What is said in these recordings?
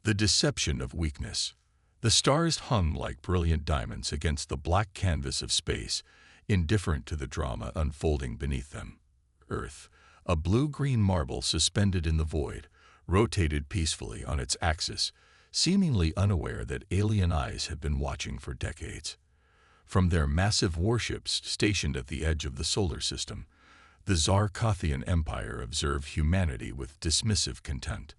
The deception of weakness. The stars hung like brilliant diamonds against the black canvas of space, indifferent to the drama unfolding beneath them. Earth, a blue-green marble suspended in the void, rotated peacefully on its axis, seemingly unaware that alien eyes had been watching for decades. From their massive warships stationed at the edge of the solar system, the Zarkothian Empire observed humanity with dismissive contempt.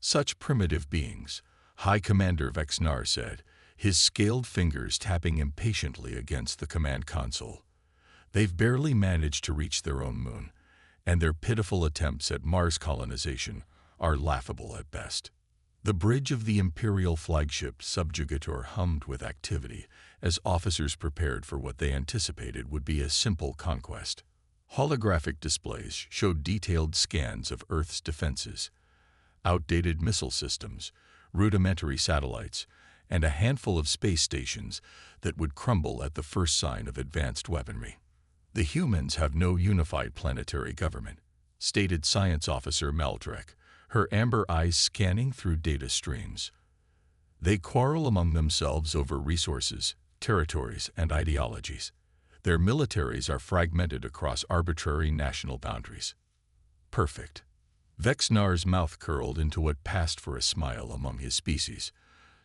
Such primitive beings, High Commander Vexnar said, his scaled fingers tapping impatiently against the command console. They've barely managed to reach their own moon, and their pitiful attempts at Mars colonization are laughable at best. The bridge of the Imperial flagship Subjugator hummed with activity as officers prepared for what they anticipated would be a simple conquest. Holographic displays showed detailed scans of Earth's defenses, outdated missile systems, rudimentary satellites, and a handful of space stations that would crumble at the first sign of advanced weaponry. The humans have no unified planetary government, stated Science Officer Maldrek, her amber eyes scanning through data streams. They quarrel among themselves over resources, territories, and ideologies. Their militaries are fragmented across arbitrary national boundaries. Perfect. Vexnar's mouth curled into what passed for a smile among his species.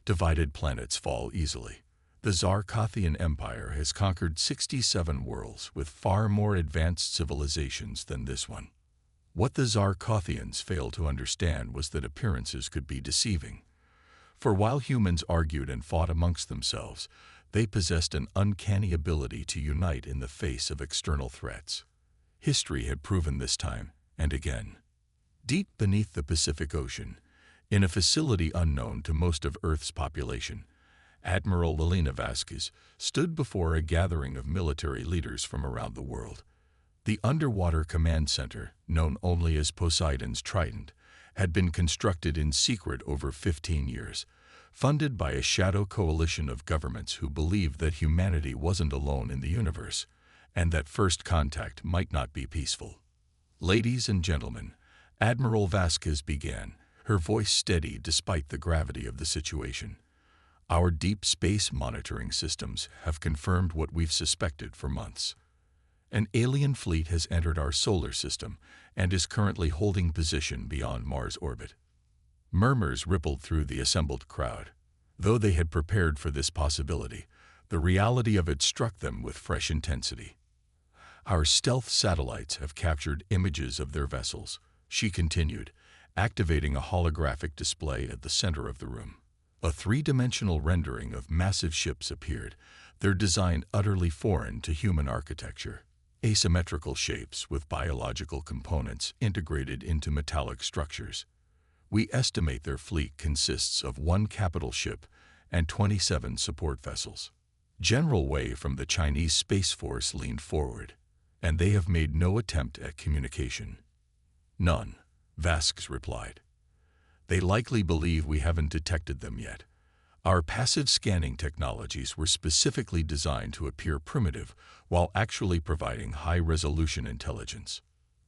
Divided planets fall easily. The Zarkothian Empire has conquered 67 worlds with far more advanced civilizations than this one. What the Zarkothians failed to understand was that appearances could be deceiving. For while humans argued and fought amongst themselves, they possessed an uncanny ability to unite in the face of external threats. History had proven this time and again. Deep beneath the Pacific Ocean, in a facility unknown to most of Earth's population, Admiral Lelina Vasquez stood before a gathering of military leaders from around the world. The underwater command center, known only as Poseidon's Trident, had been constructed in secret over 15 years, funded by a shadow coalition of governments who believed that humanity wasn't alone in the universe, and that first contact might not be peaceful. Ladies and gentlemen, Admiral Vasquez began, her voice steady despite the gravity of the situation. Our deep space monitoring systems have confirmed what we've suspected for months. An alien fleet has entered our solar system and is currently holding position beyond Mars' orbit. Murmurs rippled through the assembled crowd. Though they had prepared for this possibility, the reality of it struck them with fresh intensity. Our stealth satellites have captured images of their vessels, she continued, activating a holographic display at the center of the room. A three-dimensional rendering of massive ships appeared, their design utterly foreign to human architecture. Asymmetrical shapes with biological components integrated into metallic structures. We estimate their fleet consists of 1 capital ship and 27 support vessels. General Wei from the Chinese Space Force leaned forward, and they have made no attempt at communication. None, Vasquez replied. They likely believe we haven't detected them yet. Our passive scanning technologies were specifically designed to appear primitive while actually providing high-resolution intelligence.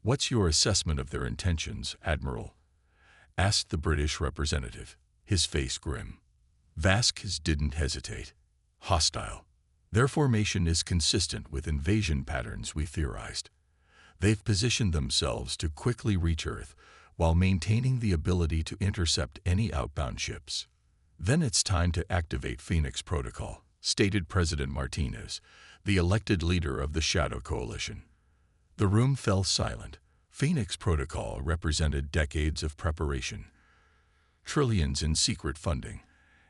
What's your assessment of their intentions, Admiral? Asked the British representative, his face grim. Vasquez didn't hesitate. Hostile. Their formation is consistent with invasion patterns we theorized. They've positioned themselves to quickly reach Earth while maintaining the ability to intercept any outbound ships. Then it's time to activate Phoenix Protocol, stated President Martinez, the elected leader of the Shadow Coalition. The room fell silent. Phoenix Protocol represented decades of preparation, trillions in secret funding,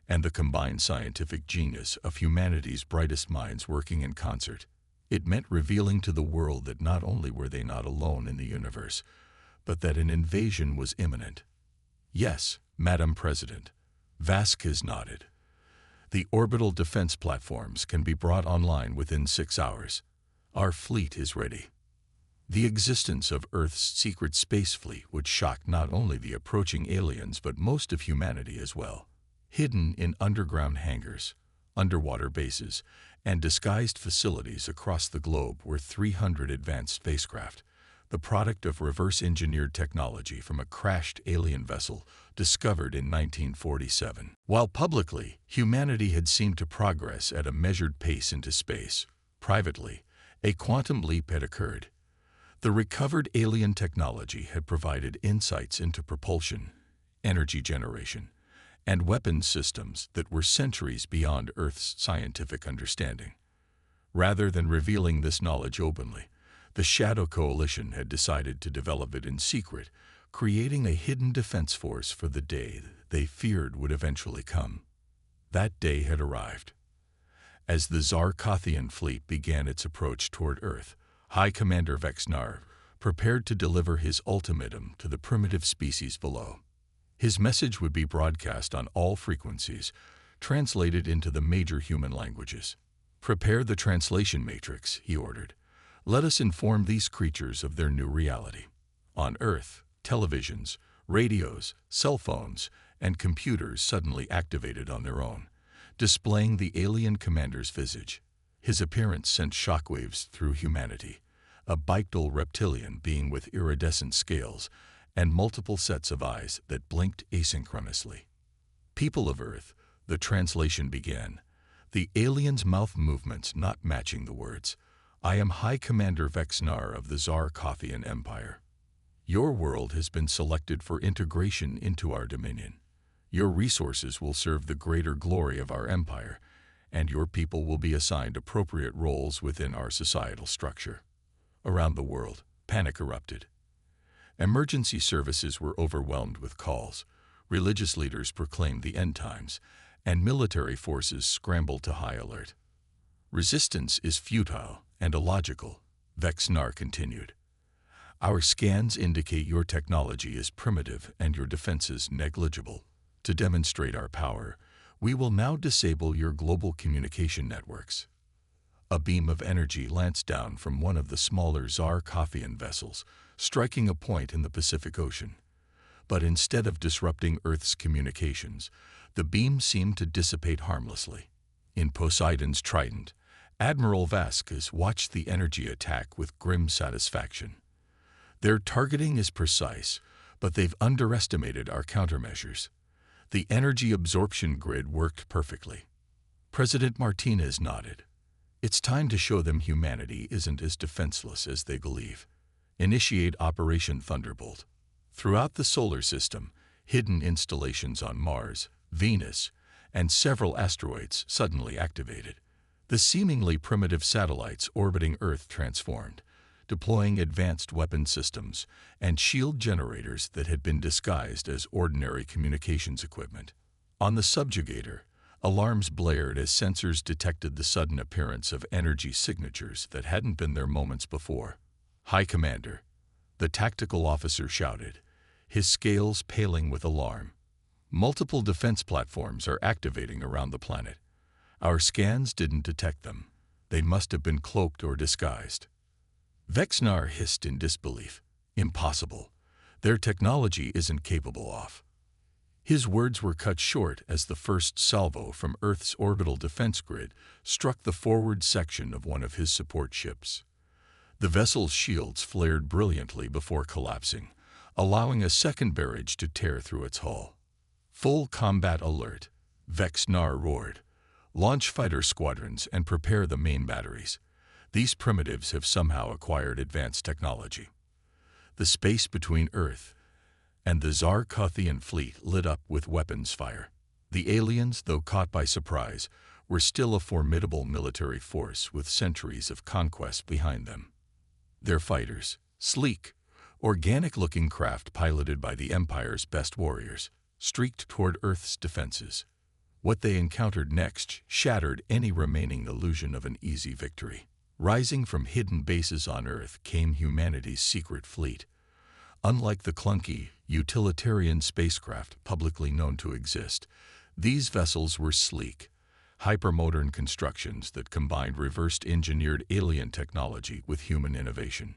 and the combined scientific genius of humanity's brightest minds working in concert. It meant revealing to the world that not only were they not alone in the universe, but that an invasion was imminent. Yes, Madam President. Vasquez nodded. The orbital defense platforms can be brought online within 6 hours. Our fleet is ready. The existence of Earth's secret space fleet would shock not only the approaching aliens but most of humanity as well. Hidden in underground hangars, underwater bases, and disguised facilities across the globe were 300 advanced spacecraft, the product of reverse-engineered technology from a crashed alien vessel discovered in 1947. While publicly, humanity had seemed to progress at a measured pace into space, privately, a quantum leap had occurred. The recovered alien technology had provided insights into propulsion, energy generation, and weapons systems that were centuries beyond Earth's scientific understanding. Rather than revealing this knowledge openly, the Shadow Coalition had decided to develop it in secret, creating a hidden defense force for the day they feared would eventually come. That day had arrived. As the Zarkothian fleet began its approach toward Earth, High Commander Vexnar prepared to deliver his ultimatum to the primitive species below. His message would be broadcast on all frequencies, translated into the major human languages. "Prepare the translation matrix," he ordered. "Let us inform these creatures of their new reality." On Earth, televisions, radios, cell phones, and computers suddenly activated on their own, displaying the alien commander's visage. His appearance sent shockwaves through humanity, a bipedal reptilian being with iridescent scales and multiple sets of eyes that blinked asynchronously. "People of Earth," the translation began, the alien's mouth movements not matching the words. "I am High Commander Vexnar of the Zarkothian Empire. Your world has been selected for integration into our dominion. Your resources will serve the greater glory of our empire, and your people will be assigned appropriate roles within our societal structure." Around the world, panic erupted. Emergency services were overwhelmed with calls, religious leaders proclaimed the end times, and military forces scrambled to high alert. "Resistance is futile and illogical," Vexnar continued. "Our scans indicate your technology is primitive and your defenses negligible. To demonstrate our power, we will now disable your global communication networks." A beam of energy lanced down from one of the smaller Zarkothian vessels, striking a point in the Pacific Ocean. But instead of disrupting Earth's communications, the beam seemed to dissipate harmlessly. In Poseidon's Trident, Admiral Vasquez watched the energy attack with grim satisfaction. "Their targeting is precise, but they've underestimated our countermeasures. The energy absorption grid worked perfectly." President Martinez nodded. "It's time to show them humanity isn't as defenseless as they believe. Initiate Operation Thunderbolt." Throughout the solar system, hidden installations on Mars, Venus, and several asteroids suddenly activated. The seemingly primitive satellites orbiting Earth transformed, deploying advanced weapon systems and shield generators that had been disguised as ordinary communications equipment. On the subjugator, alarms blared as sensors detected the sudden appearance of energy signatures that hadn't been there moments before. "High Commander," the tactical officer shouted, his scales paling with alarm. "Multiple defense platforms are activating around the planet. Our scans didn't detect them. They must have been cloaked or disguised." Vexnar hissed in disbelief. "Impossible. Their technology isn't capable of." His words were cut short as the first salvo from Earth's orbital defense grid struck the forward section of one of his support ships. The vessel's shields flared brilliantly before collapsing, allowing a second barrage to tear through its hull. "Full combat alert," Vexnar roared. "Launch fighter squadrons and prepare the main batteries. These primitives have somehow acquired advanced technology." The space between Earth and the Zarkothian fleet lit up with weapons fire. The aliens, though caught by surprise, were still a formidable military force with centuries of conquest behind them. Their fighters, sleek, organic-looking craft piloted by the Empire's best warriors, streaked toward Earth's defenses. What they encountered next shattered any remaining illusion of an easy victory. Rising from hidden bases on Earth came humanity's secret fleet. Unlike the clunky, utilitarian spacecraft publicly known to exist, these vessels were sleek, hypermodern constructions that combined reversed-engineered alien technology with human innovation.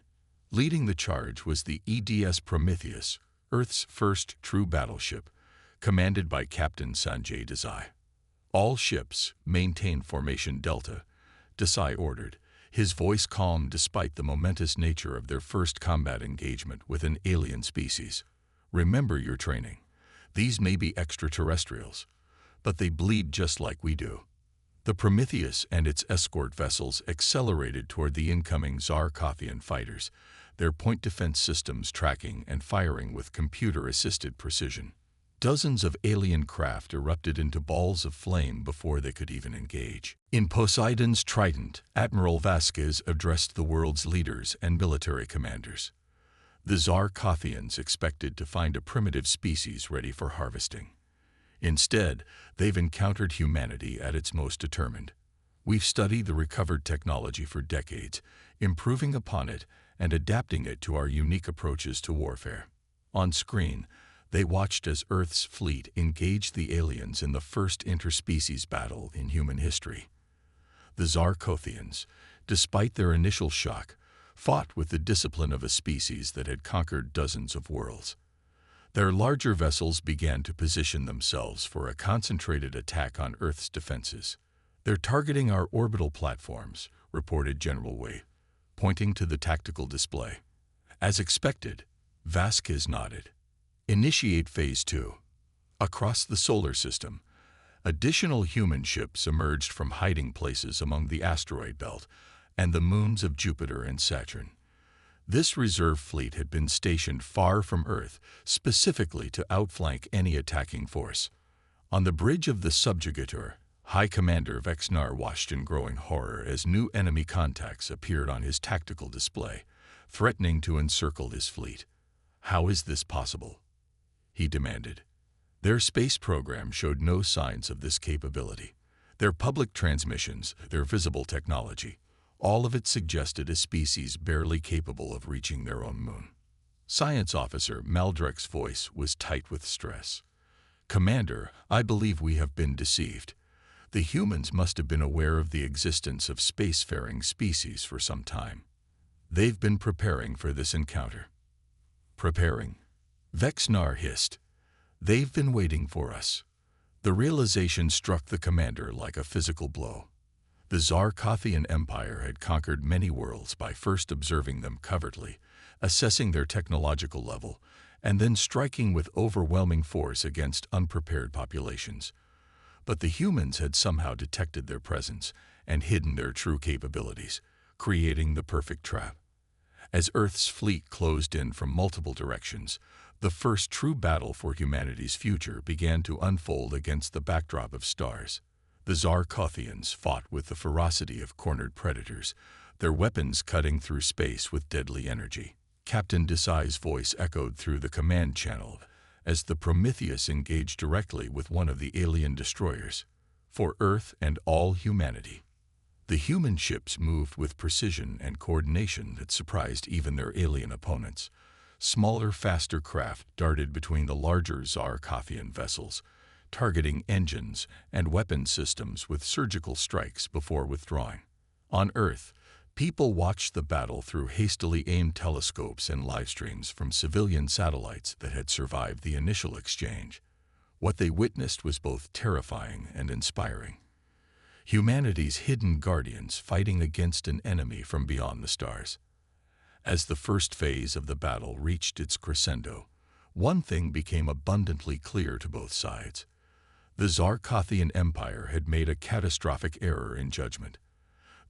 Leading the charge was the EDS Prometheus, Earth's first true battleship, commanded by Captain Sanjay Desai. "All ships maintain formation Delta," Desai ordered, his voice calm despite the momentous nature of their first combat engagement with an alien species. "Remember your training. These may be extraterrestrials, but they bleed just like we do." The Prometheus and its escort vessels accelerated toward the incoming Zarkothian fighters, their point defense systems tracking and firing with computer-assisted precision. Dozens of alien craft erupted into balls of flame before they could even engage. In Poseidon's Trident, Admiral Vasquez addressed the world's leaders and military commanders. The Zarkothians expected to find a primitive species ready for harvesting. Instead, they've encountered humanity at its most determined. "We've studied the recovered technology for decades, improving upon it and adapting it to our unique approaches to warfare." On screen, they watched as Earth's fleet engaged the aliens in the first interspecies battle in human history. The Zarkothians, despite their initial shock, fought with the discipline of a species that had conquered dozens of worlds. Their larger vessels began to position themselves for a concentrated attack on Earth's defenses. "They're targeting our orbital platforms," reported General Wei, pointing to the tactical display. As expected, Vasquez nodded. "Initiate Phase 2. Across the solar system, additional human ships emerged from hiding places among the asteroid belt and the moons of Jupiter and Saturn. This reserve fleet had been stationed far from Earth, specifically to outflank any attacking force." On the bridge of the Subjugator, High Commander Vexnar watched in growing horror as new enemy contacts appeared on his tactical display, threatening to encircle his fleet. "How is this possible?" he demanded. Their space program showed no signs of this capability. Their public transmissions, their visible technology, all of it suggested a species barely capable of reaching their own moon. Science Officer Maldrek's voice was tight with stress. "Commander, I believe we have been deceived. The humans must have been aware of the existence of spacefaring species for some time. They've been preparing for this encounter." "Preparing?" Vexnar hissed. "They've been waiting for us." The realization struck the commander like a physical blow. The Zarkothian Empire had conquered many worlds by first observing them covertly, assessing their technological level, and then striking with overwhelming force against unprepared populations. But the humans had somehow detected their presence and hidden their true capabilities, creating the perfect trap. As Earth's fleet closed in from multiple directions, the first true battle for humanity's future began to unfold against the backdrop of stars. The Zarkothians fought with the ferocity of cornered predators, their weapons cutting through space with deadly energy. Captain Desai's voice echoed through the command channel as the Prometheus engaged directly with one of the alien destroyers. For Earth and all humanity. The human ships moved with precision and coordination that surprised even their alien opponents. Smaller, faster craft darted between the larger Zarkothian vessels, targeting engines and weapon systems with surgical strikes before withdrawing. On Earth, people watched the battle through hastily aimed telescopes and live streams from civilian satellites that had survived the initial exchange. What they witnessed was both terrifying and inspiring. Humanity's hidden guardians fighting against an enemy from beyond the stars. As the first phase of the battle reached its crescendo, one thing became abundantly clear to both sides. The Zarkothian Empire had made a catastrophic error in judgment.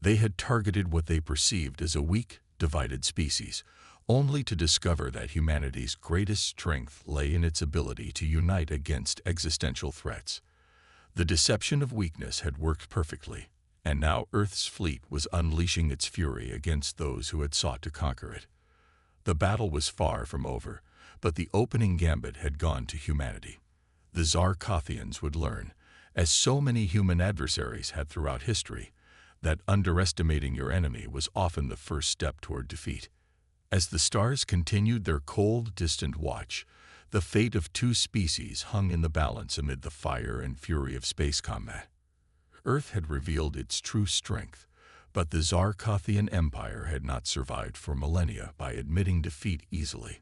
They had targeted what they perceived as a weak, divided species, only to discover that humanity's greatest strength lay in its ability to unite against existential threats. The deception of weakness had worked perfectly, and now Earth's fleet was unleashing its fury against those who had sought to conquer it. The battle was far from over, but the opening gambit had gone to humanity. The Zarkothians would learn, as so many human adversaries had throughout history, that underestimating your enemy was often the first step toward defeat. As the stars continued their cold, distant watch, the fate of two species hung in the balance amid the fire and fury of space combat. Earth had revealed its true strength, but the Zarkothian Empire had not survived for millennia by admitting defeat easily.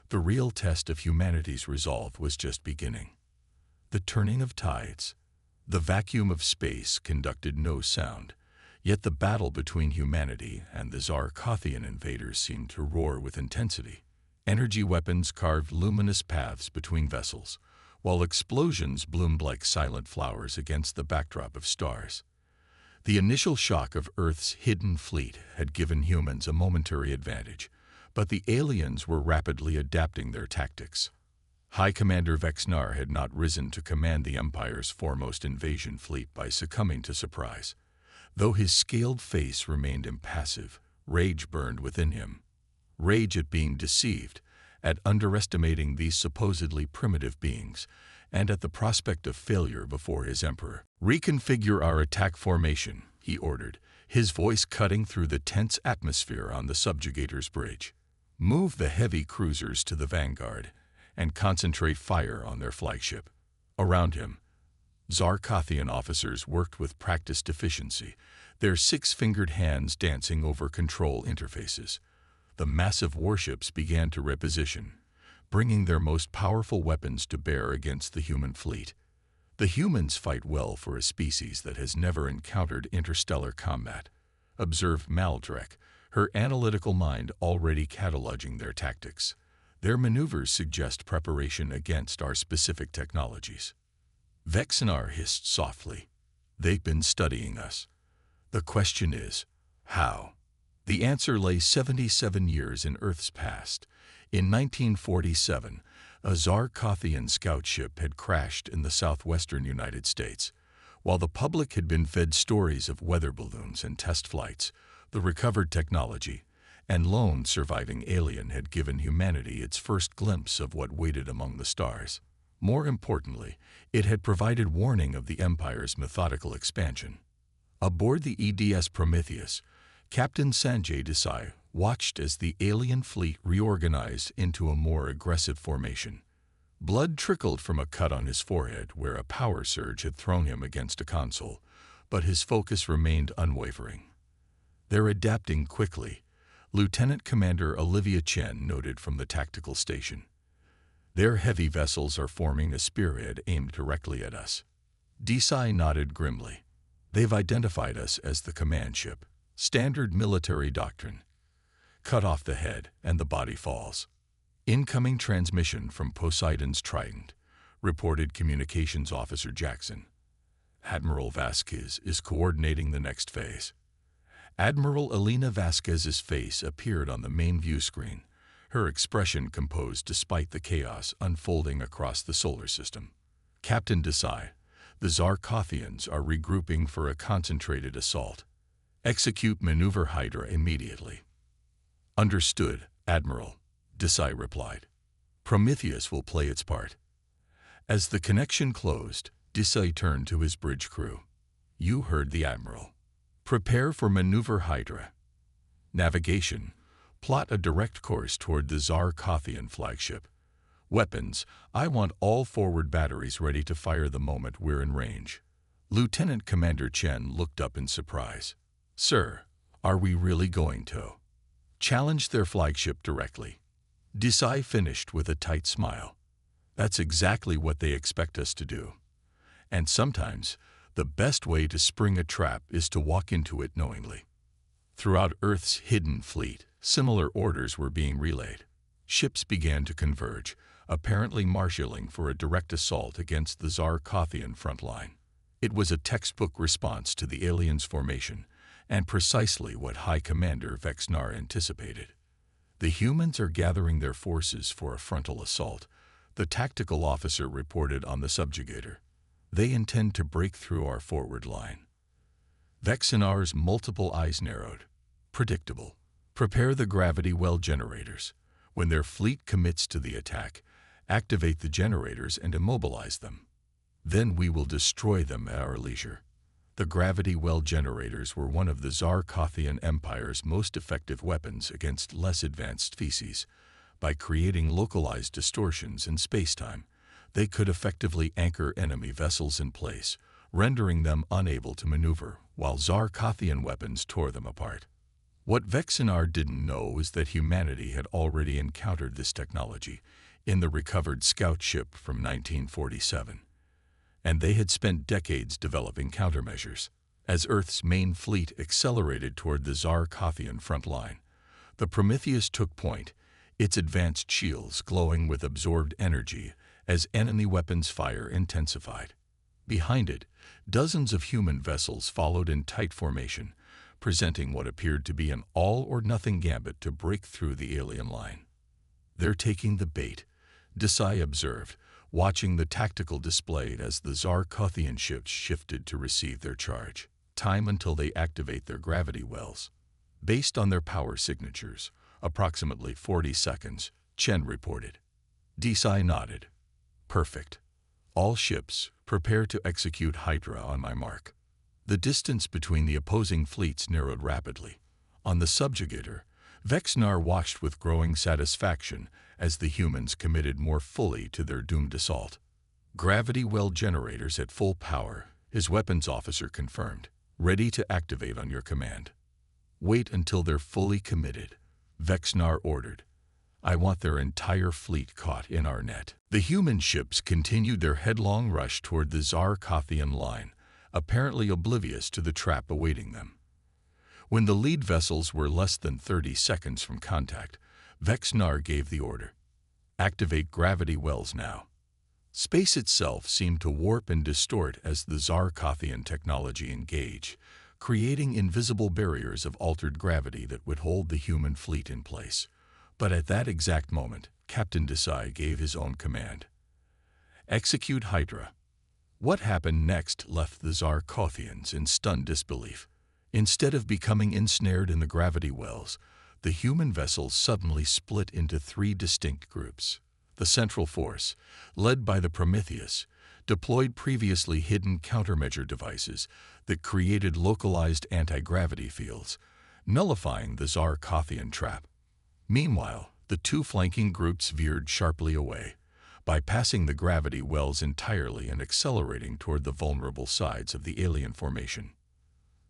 The real test of humanity's resolve was just beginning. The turning of tides. The vacuum of space conducted no sound, Yet the battle between humanity and the Zarkothian invaders seemed to roar with intensity. Energy weapons carved luminous paths between vessels, while explosions bloomed like silent flowers against the backdrop of stars. The initial shock of Earth's hidden fleet had given humans a momentary advantage, but the aliens were rapidly adapting their tactics. High Commander Vexnar had not risen to command the Empire's foremost invasion fleet by succumbing to surprise. Though his scaled face remained impassive, rage burned within him. Rage at being deceived, at underestimating these supposedly primitive beings, and at the prospect of failure before his emperor. "Reconfigure our attack formation," he ordered, his voice cutting through the tense atmosphere on the subjugator's bridge. "Move the heavy cruisers to the vanguard, and concentrate fire on their flagship." Around him, Zarkothian officers worked with practiced efficiency, their six-fingered hands dancing over control interfaces. The massive warships began to reposition, bringing their most powerful weapons to bear against the human fleet. The humans fight well for a species that has never encountered interstellar combat, observed Maldrek, her analytical mind already cataloging their tactics. Their maneuvers suggest preparation against our specific technologies. Vexnar hissed softly. "They've been studying us. The question is, how?" The answer lay 77 years in Earth's past. In 1947, a Zarkothian scout ship had crashed in the southwestern United States. While the public had been fed stories of weather balloons and test flights, the recovered technology and lone surviving alien had given humanity its first glimpse of what waited among the stars. More importantly, it had provided warning of the Empire's methodical expansion. Aboard the EDS Prometheus, Captain Sanjay Desai watched as the alien fleet reorganized into a more aggressive formation. Blood trickled from a cut on his forehead where a power surge had thrown him against a console, but his focus remained unwavering. "They're adapting quickly," Lieutenant Commander Olivia Chen noted from the tactical station. "Their heavy vessels are forming a spearhead aimed directly at us." Desai nodded grimly. "They've identified us as the command ship. Standard military doctrine. Cut off the head and the body falls." "Incoming transmission from Poseidon's Trident," reported Communications Officer Jackson. "Admiral Vasquez is coordinating the next phase." Admiral Elena Vasquez's face appeared on the main view screen, her expression composed despite the chaos unfolding across the solar system. "Captain Desai, the Zarkothians are regrouping for a concentrated assault. Execute Maneuver Hydra immediately." "Understood, Admiral," Desai replied. "Prometheus will play its part." As the connection closed, Desai turned to his bridge crew. "You heard the Admiral. Prepare for Maneuver Hydra. Navigation. Plot a direct course toward the Zarkothian flagship. Weapons. I want all forward batteries ready to fire the moment we're in range." Lieutenant Commander Chen looked up in surprise. "Sir, are we really going to challenge their flagship directly?" Desai finished with a tight smile. "That's exactly what they expect us to do. And sometimes, the best way to spring a trap is to walk into it knowingly." Throughout Earth's hidden fleet, similar orders were being relayed. Ships began to converge, apparently marshalling for a direct assault against the Zarkothian front line. It was a textbook response to the aliens' formation, and precisely what High Commander Vexnar anticipated. "The humans are gathering their forces for a frontal assault," the tactical officer reported on the subjugator. "They intend to break through our forward line." Vexnar's multiple eyes narrowed. "Predictable. Prepare the gravity well generators. When their fleet commits to the attack, activate the generators and immobilize them. Then we will destroy them at our leisure." The gravity well generators were one of the Zarkothian Empire's most effective weapons against less advanced species. By creating localized distortions in spacetime, they could effectively anchor enemy vessels in place, rendering them unable to maneuver, while Zarkothian weapons tore them apart. What Vexnar didn't know was that humanity had already encountered this technology in the recovered scout ship from 1947. And they had spent decades developing countermeasures. As Earth's main fleet accelerated toward the Zarkothian front line, the Prometheus took point, its advanced shields glowing with absorbed energy as enemy weapons fire intensified. Behind it, dozens of human vessels followed in tight formation, presenting what appeared to be an all-or-nothing gambit to break through the alien line. "They're taking the bait," Desai observed, watching the tactical display as the Zarkothian ships shifted to receive their charge. "Time until they activate their gravity wells. Based on their power signatures, approximately 40 seconds, Chen reported. Desai nodded. "Perfect. All ships, prepare to execute Hydra on my mark." The distance between the opposing fleets narrowed rapidly. On the subjugator, Vexnar watched with growing satisfaction as the humans committed more fully to their doomed assault. "Gravity well generators at full power," his weapons officer confirmed. "Ready to activate on your command." "Wait until they're fully committed," Vexnar ordered. "I want their entire fleet caught in our net." The human ships continued their headlong rush toward the Zarkothian line, apparently oblivious to the trap awaiting them. When the lead vessels were less than 30 seconds from contact, Vexnar gave the order. "Activate gravity wells now." Space itself seemed to warp and distort as the Zarkothian technology engaged, creating invisible barriers of altered gravity that would hold the human fleet in place. But at that exact moment, Captain Desai gave his own command. "Execute Hydra." What happened next left the Zarkothians in stunned disbelief. Instead of becoming ensnared in the gravity wells, the human vessels suddenly split into 3 distinct groups. The central force, led by the Prometheus, deployed previously hidden countermeasure devices that created localized anti-gravity fields, nullifying the Zarkothian trap. Meanwhile, the 2 flanking groups veered sharply away, bypassing the gravity wells entirely and accelerating toward the vulnerable sides of the alien formation.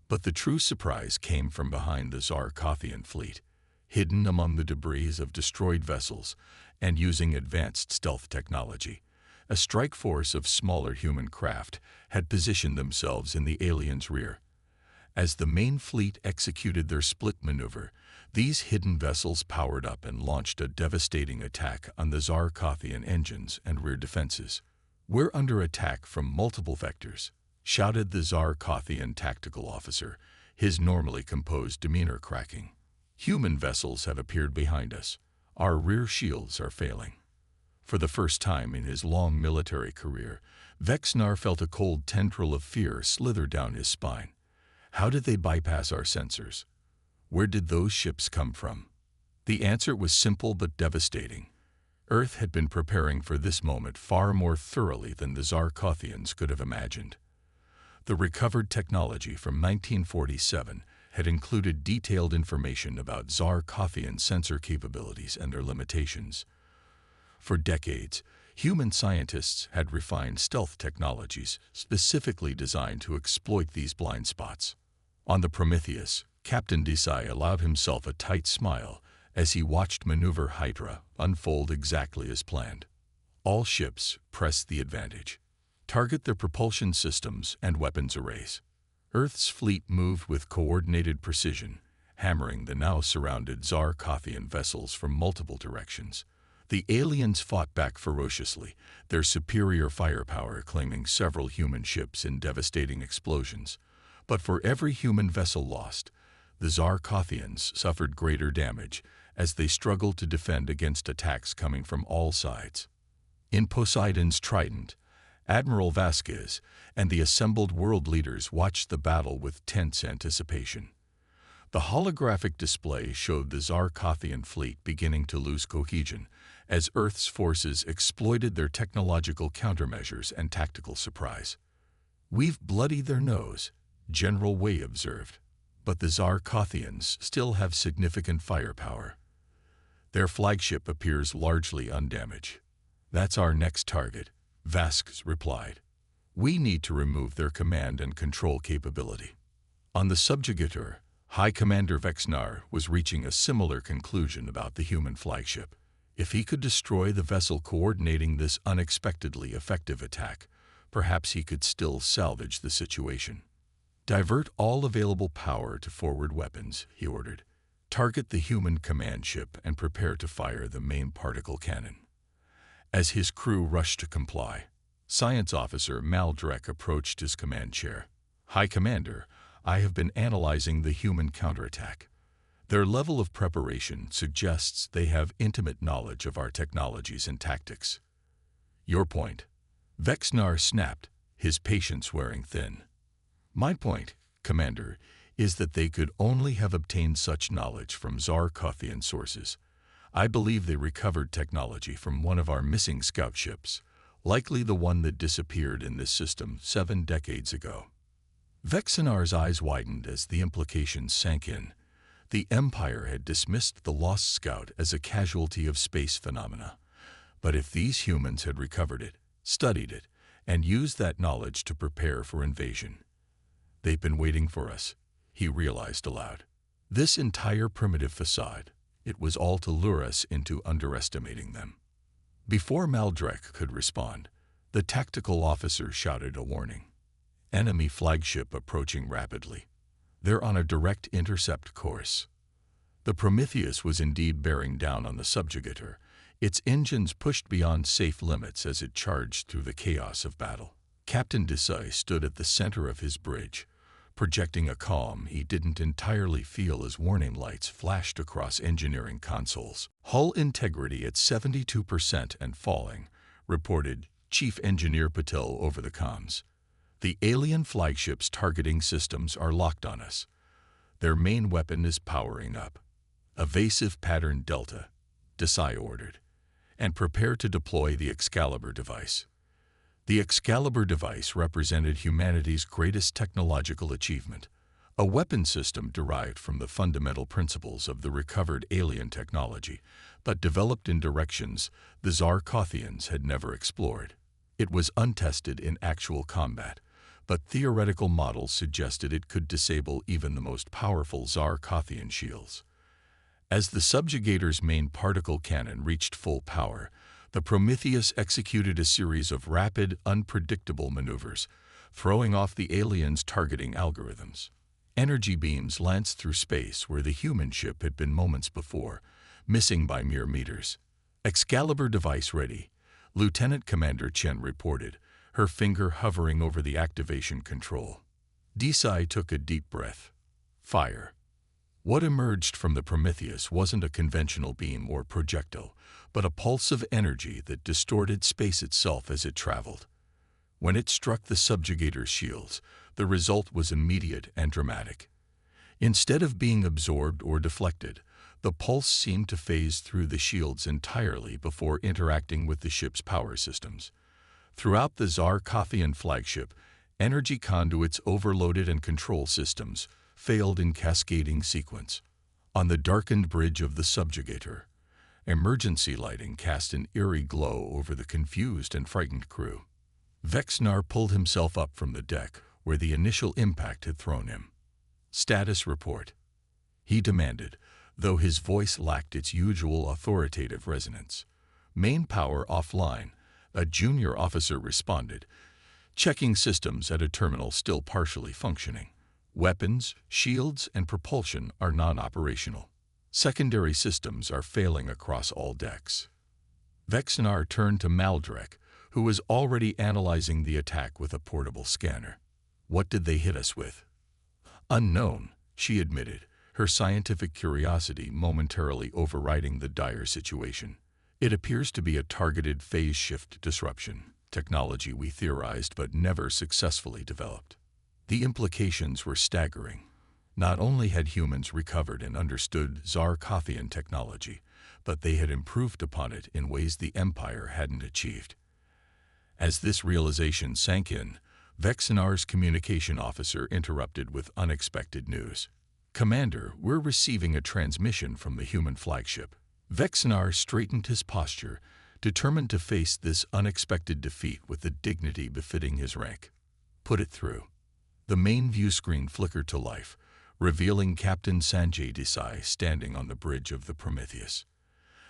But the true surprise came from behind the Zarkothian fleet, hidden among the debris of destroyed vessels and using advanced stealth technology. A strike force of smaller human craft had positioned themselves in the aliens' rear. As the main fleet executed their split maneuver, these hidden vessels powered up and launched a devastating attack on the Zarkothian engines and rear defenses. "We're under attack from multiple vectors," shouted the Zarkothian tactical officer, his normally composed demeanor cracking. "Human vessels have appeared behind us. Our rear shields are failing." For the first time in his long military career, Vexnar felt a cold tendril of fear slither down his spine. How did they bypass our sensors? Where did those ships come from? The answer was simple but devastating. Earth had been preparing for this moment far more thoroughly than the Zarkothians could have imagined. The recovered technology from 1947 had included detailed information about Zarkothian sensor capabilities and their limitations. For decades, human scientists had refined stealth technologies specifically designed to exploit these blind spots. On the Prometheus, Captain Desai allowed himself a tight smile as he watched maneuver Hydra unfold exactly as planned. All ships pressed the advantage. Target their propulsion systems and weapons arrays. Earth's fleet moved with coordinated precision, hammering the now surrounded Zarkothian vessels from multiple directions. The aliens fought back ferociously, their superior firepower claiming several human ships in devastating explosions. But for every human vessel lost, the Zarkothians suffered greater damage as they struggled to defend against attacks coming from all sides. In Poseidon's Trident, Admiral Vasquez and the assembled world leaders watched the battle with tense anticipation. The holographic display showed the Zarkothian fleet beginning to lose cohesion as Earth's forces exploited their technological countermeasures and tactical surprise. "We've bloodied their nose," General Wei observed, "but the Zarkothians still have significant firepower. Their flagship appears largely undamaged." "That's our next target," Vasquez replied. "We need to remove their command and control capability." On the subjugator, High Commander Vexnar was reaching a similar conclusion about the human flagship. If he could destroy the vessel coordinating this unexpectedly effective attack, perhaps he could still salvage the situation. Divert all available power to forward weapons, he ordered. Target the human command ship and prepare to fire the main particle cannon. As his crew rushed to comply, Science Officer Maldrek approached his command chair. High Commander, I have been analyzing the human counterattack. Their level of preparation suggests they have intimate knowledge of our technologies and tactics. Your point? Vexnar snapped, his patience wearing thin. My point, Commander, is that they could only have obtained such knowledge from Zarkothian sources. I believe they recovered technology from one of our missing scout ships, likely the one that disappeared in this system 7 decades ago. Vexinar's eyes widened as the implications sank in. The Empire had dismissed the lost scout as a casualty of space phenomena. But if these humans had recovered it, studied it, and used that knowledge to prepare for invasion, they've been waiting for us, he realized aloud. This entire primitive facade, it was all to lure us into underestimating them. Before Maldrek could respond, the tactical officer shouted a warning. Enemy flagship approaching rapidly. They're on a direct intercept course. The Prometheus was indeed bearing down on the subjugator, its engines pushed beyond safe limits as it charged through the chaos of battle. Captain Desai stood at the center of his bridge, projecting a calm he didn't entirely feel as warning lights flashed across engineering consoles. Hull integrity at 72% and falling, reported Chief Engineer Patel over the comms. The alien flagship's targeting systems are locked on us. Their main weapon is powering up. Evasive pattern Delta, Desai ordered, and prepare to deploy the Excalibur device. The Excalibur device represented humanity's greatest technological achievement, a weapon system derived from the fundamental principles of the recovered alien technology, but developed in directions the Zarkothians had never explored. It was untested in actual combat, but theoretical models suggested it could disable even the most powerful Zarkothian shields. As the subjugator's main particle cannon reached full power, the Prometheus executed a series of rapid, unpredictable maneuvers, throwing off the aliens' targeting algorithms. Energy beams lanced through space where the human ship had been moments before, missing by mere meters. Excalibur device ready, Lieutenant Commander Chen reported, her finger hovering over the activation control. Desai took a deep breath. Fire. What emerged from the Prometheus wasn't a conventional beam or projectile, but a pulse of energy that distorted space itself as it traveled. When it struck the subjugator's shields, the result was immediate and dramatic. Instead of being absorbed or deflected, the pulse seemed to phase through the shields entirely before interacting with the ship's power systems. Throughout the Zarkothian flagship, energy conduits overloaded and control systems failed in cascading sequence. On the darkened bridge of the subjugator, emergency lighting cast an eerie glow over the confused and frightened crew. Vexnar pulled himself up from the deck where the initial impact had thrown him. Status report, he demanded, though his voice lacked its usual authoritative resonance. Main power offline, a junior officer responded, checking systems at a terminal still partially functioning. Weapons, shields, and propulsion are non-operational. Secondary systems are failing across all decks. Vexnar turned to Maldrek, who was already analyzing the attack with a portable scanner. What did they hit us with? Unknown, she admitted, her scientific curiosity momentarily overriding the dire situation. It appears to be a targeted phase shift disruption, technology we theorized but never successfully developed. The implications were staggering. Not only had humans recovered and understood Zarkothian technology, but they had improved upon it in ways the Empire hadn't achieved. As this realization sank in, Vexinar's communication officer interrupted with unexpected news. Commander, we're receiving a transmission from the human flagship. Vexinar straightened his posture, determined to face this unexpected defeat with the dignity befitting his rank. Put it through. The main view screen flickered to life, revealing Captain Sanjay Desai standing on the bridge of the Prometheus.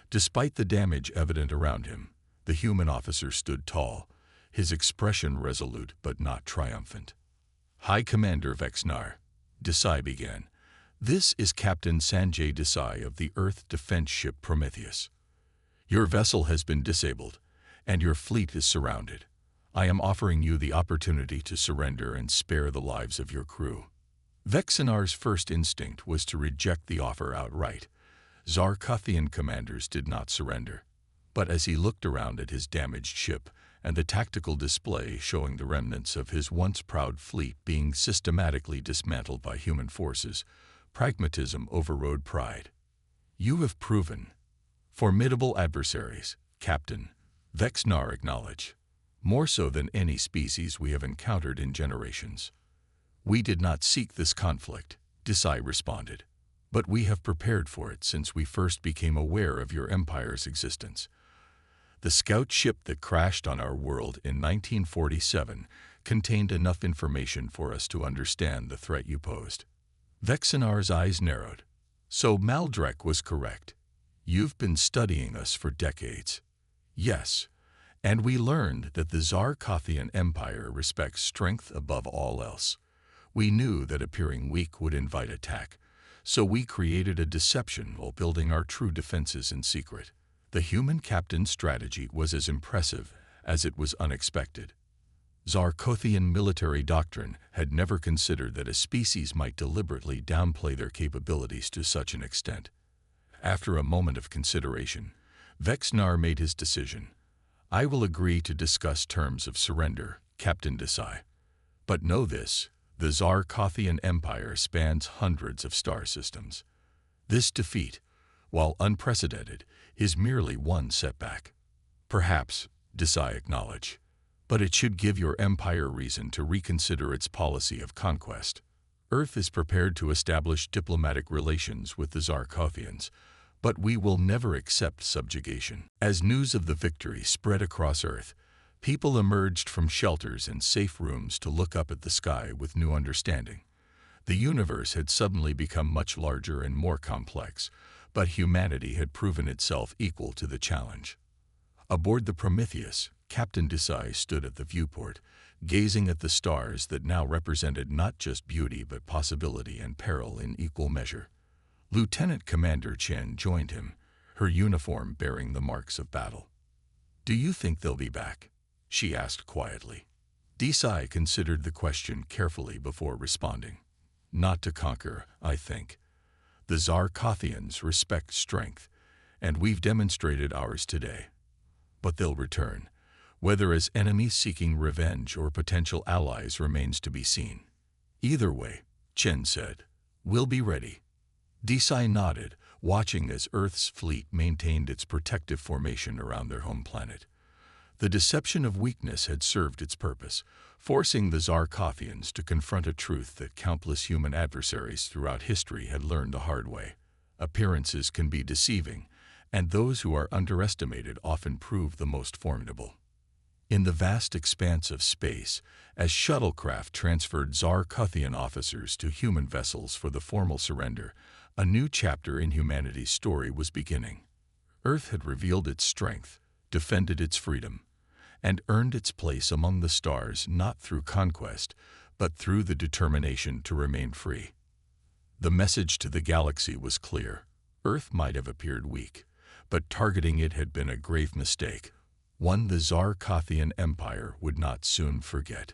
Despite the damage evident around him, the human officer stood tall, his expression resolute but not triumphant. High Commander Vexnar, Desai began. This is Captain Sanjay Desai of the Earth defense ship Prometheus. Your vessel has been disabled, and your fleet is surrounded. I am offering you the opportunity to surrender and spare the lives of your crew. Vexinar's first instinct was to reject the offer outright. Zarkothian commanders did not surrender. But as he looked around at his damaged ship and the tactical display showing the remnants of his once proud fleet being systematically dismantled by human forces, pragmatism overrode pride. You have proven formidable adversaries, Captain, Vexnar acknowledged, more so than any species we have encountered in generations. We did not seek this conflict, Desai responded, but we have prepared for it since we first became aware of your empire's existence. The scout ship that crashed on our world in 1947 contained enough information for us to understand the threat you posed. Vexinar's eyes narrowed. So Maldrek was correct. You've been studying us for decades. Yes, and we learned that the Zarkothian Empire respects strength above all else. We knew that appearing weak would invite attack, so we created a deception while building our true defenses in secret. The human captain's strategy was as impressive as it was unexpected. Zarkothian military doctrine had never considered that a species might deliberately downplay their capabilities to such an extent. After a moment of consideration, Vexnar made his decision. I will agree to discuss terms of surrender, Captain Desai. But know this, the Zarkothian Empire spans hundreds of star systems. This defeat, while unprecedented, is merely one setback. Perhaps, Desai acknowledged, but it should give your empire reason to reconsider its policy of conquest. Earth is prepared to establish diplomatic relations with the Zarkothians, but we will never accept subjugation. As news of the victory spread across Earth, people emerged from shelters and safe rooms to look up at the sky with new understanding. The universe had suddenly become much larger and more complex, but humanity had proven itself equal to the challenge. Aboard the Prometheus, Captain Desai stood at the viewport, gazing at the stars that now represented not just beauty but possibility and peril in equal measure. Lieutenant Commander Chen joined him, her uniform bearing the marks of battle. Do you think they'll be back? She asked quietly. Desai considered the question carefully before responding. Not to conquer, I think. The Zarkothians respect strength, and we've demonstrated ours today. But they'll return. Whether as enemies seeking revenge or potential allies remains to be seen. Either way, Chen said, we'll be ready. Desai nodded, watching as Earth's fleet maintained its protective formation around their home planet. The deception of weakness had served its purpose, forcing the Zarkothians to confront a truth that countless human adversaries throughout history had learned the hard way. Appearances can be deceiving, and those who are underestimated often prove the most formidable. In the vast expanse of space, as shuttlecraft transferred Zarkothian officers to human vessels for the formal surrender, a new chapter in humanity's story was beginning. Earth had revealed its strength, defended its freedom, and earned its place among the stars not through conquest, but through the determination to remain free. The message to the galaxy was clear. Earth might have appeared weak, but targeting it had been a grave mistake, one the Zarkothian Empire would not soon forget.